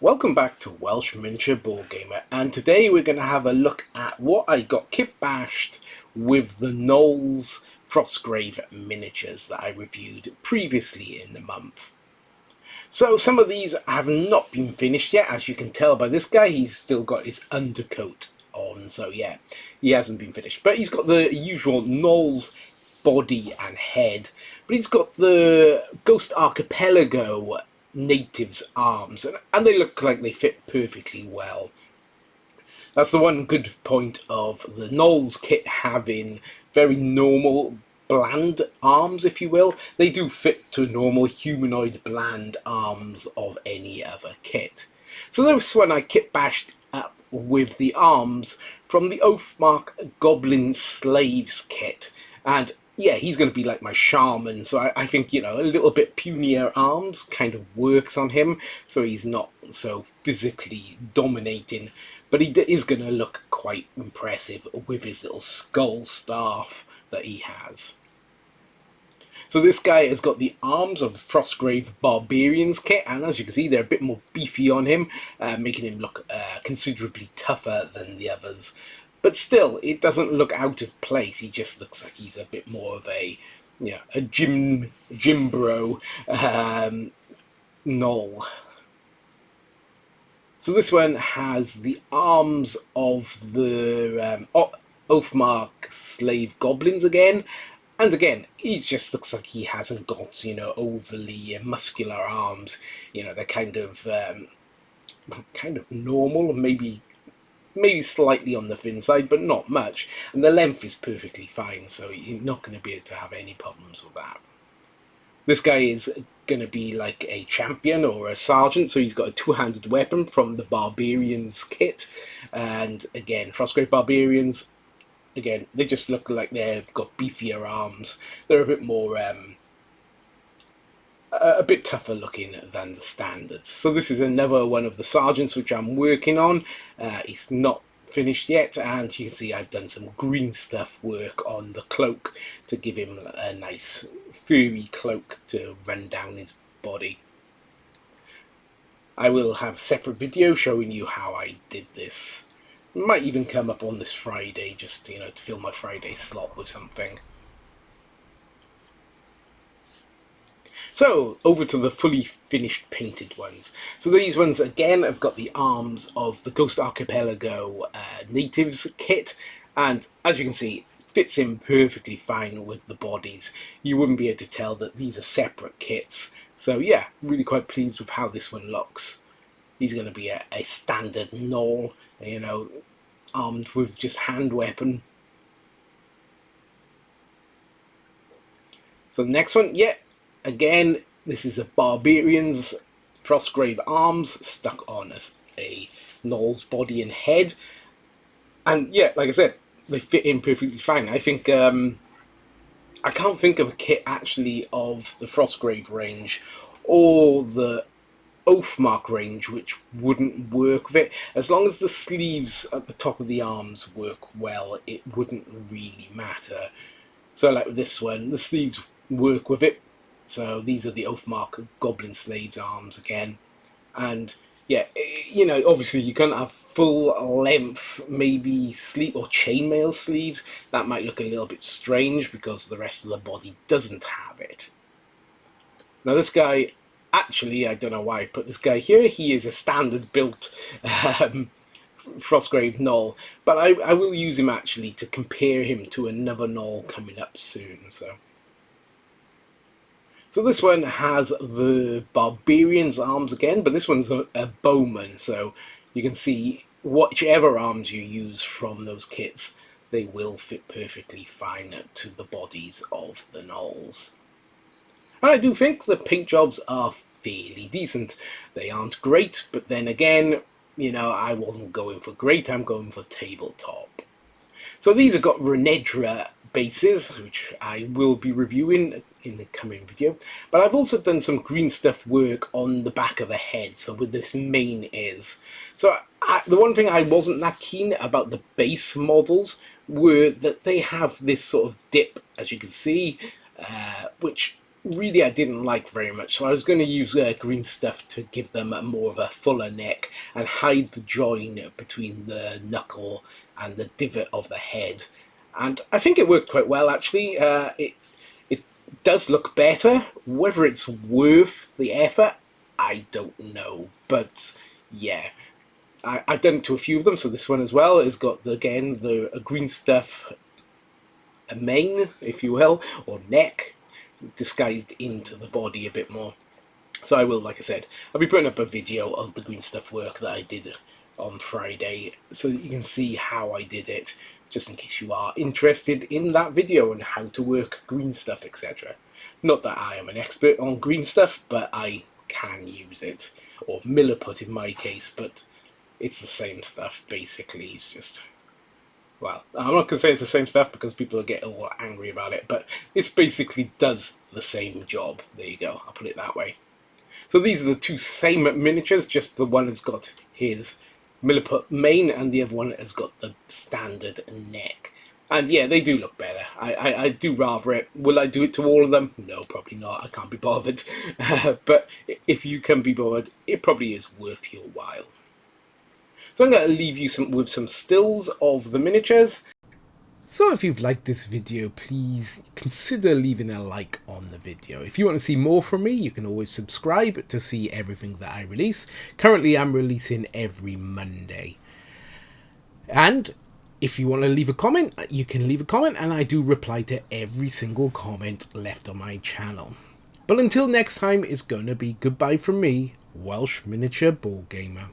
Welcome back to Welsh Miniature Ball Gamer, and today we're going to have a look at what I got kitbashed with the gnolls frostgrave miniatures that I reviewed previously in the month. So some of these have not been finished yet, as you can tell by this guy. He's still got his undercoat on, so yeah, he hasn't been finished. But he's got the usual gnolls body and head, but he's got the Ghost Archipelago natives' arms, and they look like they fit perfectly well. That's the one good point of the gnolls kit having very normal, bland arms, if you will. They do fit to normal humanoid bland arms of any other kit. So this one I kit bashed up with the arms from the Oathmark Goblin Slaves kit, and yeah, he's going to be like my shaman, so I think, you know, a little bit punier arms kind of works on him, so he's not so physically dominating, but he is going to look quite impressive with his little skull staff that he has. So this guy has got the arms of the Frostgrave Barbarians kit, and as you can see, they're a bit more beefy on him, making him look considerably tougher than the others. But still, it doesn't look out of place. He just looks like he's a bit more of a, you know, a gym bro gnoll. So this one has the arms of the Oathmark slave goblins again. And again, he just looks like he hasn't got, you know, overly muscular arms. You know, they're kind of normal, maybe slightly on the thin side, but not much. And the length is perfectly fine, so you're not going to be able to have any problems with that. This guy is going to be like a champion or a sergeant, so he's got a two-handed weapon from the Barbarians kit. And again, Frostgrave Barbarians, again, they just look like they've got beefier arms. They're a bit more a bit tougher looking than the standards. So this is another one of the sergeants which I'm working on. It's not finished yet, and you can see I've done some green stuff work on the cloak to give him a nice furry cloak to run down his body. I will have a separate video showing you how I did this. It might even come up on this Friday, just, you know, to fill my Friday slot with something. So, over to the fully finished painted ones. So these ones, again, have got the arms of the Ghost Archipelago natives kit, and as you can see, fits in perfectly fine with the bodies. You wouldn't be able to tell that these are separate kits. So yeah, really quite pleased with how this one looks. He's going to be a standard gnoll, you know, armed with just hand weapon. So the next one, yeah, again, this is a Barbarians Frostgrave arms stuck on a gnoll's body and head. And yeah, like I said, they fit in perfectly fine. I think, I can't think of a kit actually of the Frostgrave range or the Oathmark range which wouldn't work with it. As long as the sleeves at the top of the arms work well, it wouldn't really matter. So like with this one, the sleeves work with it. So these are the Oathmark Goblin Slaves arms again. And yeah, you know, obviously you can't have full length, maybe sleeve or chainmail sleeves. That might look a little bit strange because the rest of the body doesn't have it. Now this guy, actually, I don't know why I put this guy here. He is a standard built Frostgrave gnoll, but I will use him actually to compare him to another gnoll coming up soon. So this one has the Barbarian's arms again, but this one's a bowman, so you can see whichever arms you use from those kits, they will fit perfectly fine to the bodies of the gnolls. And I do think the paint jobs are fairly decent. They aren't great, but then again, you know, I wasn't going for great, I'm going for tabletop. So these have got Renedra bases, which I will be reviewing in the coming video. But I've also done some green stuff work on the back of the head, so where this mane is. So the one thing I wasn't that keen about the base models were that they have this sort of dip, as you can see, which really I didn't like very much, so I was going to use green stuff to give them more of a fuller neck and hide the join between the knuckle and the divot of the head. And I think it worked quite well, actually. It does look better. Whether it's worth the effort, I don't know. But yeah, I've done it to a few of them, so this one as well has got, again, the green stuff mane, if you will, or neck, disguised into the body a bit more. So I will, like I said, I'll be putting up a video of the green stuff work that I did on Friday, so that you can see how I did it, just in case you are interested in that video and how to work green stuff, etc. Not that I am an expert on green stuff, but I can use it, or milliput in my case, but it's the same stuff, basically. It's just, well, I'm not going to say it's the same stuff because people will get all angry about it, but it basically does the same job. There you go, I'll put it that way. So these are the two same miniatures, just the one has got his milliput mane and the other one has got the standard neck. And yeah, they do look better. I do rather it. Will I do it to all of them? No, probably not. I can't be bothered. But if you can be bothered, it probably is worth your while. So I'm going to leave you with some stills of the miniatures. So if you've liked this video, please consider leaving a like on the video. If you want to see more from me, you can always subscribe to see everything that I release. Currently I'm releasing every Monday. And if you want to leave a comment, you can leave a comment, and I do reply to every single comment left on my channel. But until next time, it's going to be goodbye from me, Welsh Miniature Board Gamer.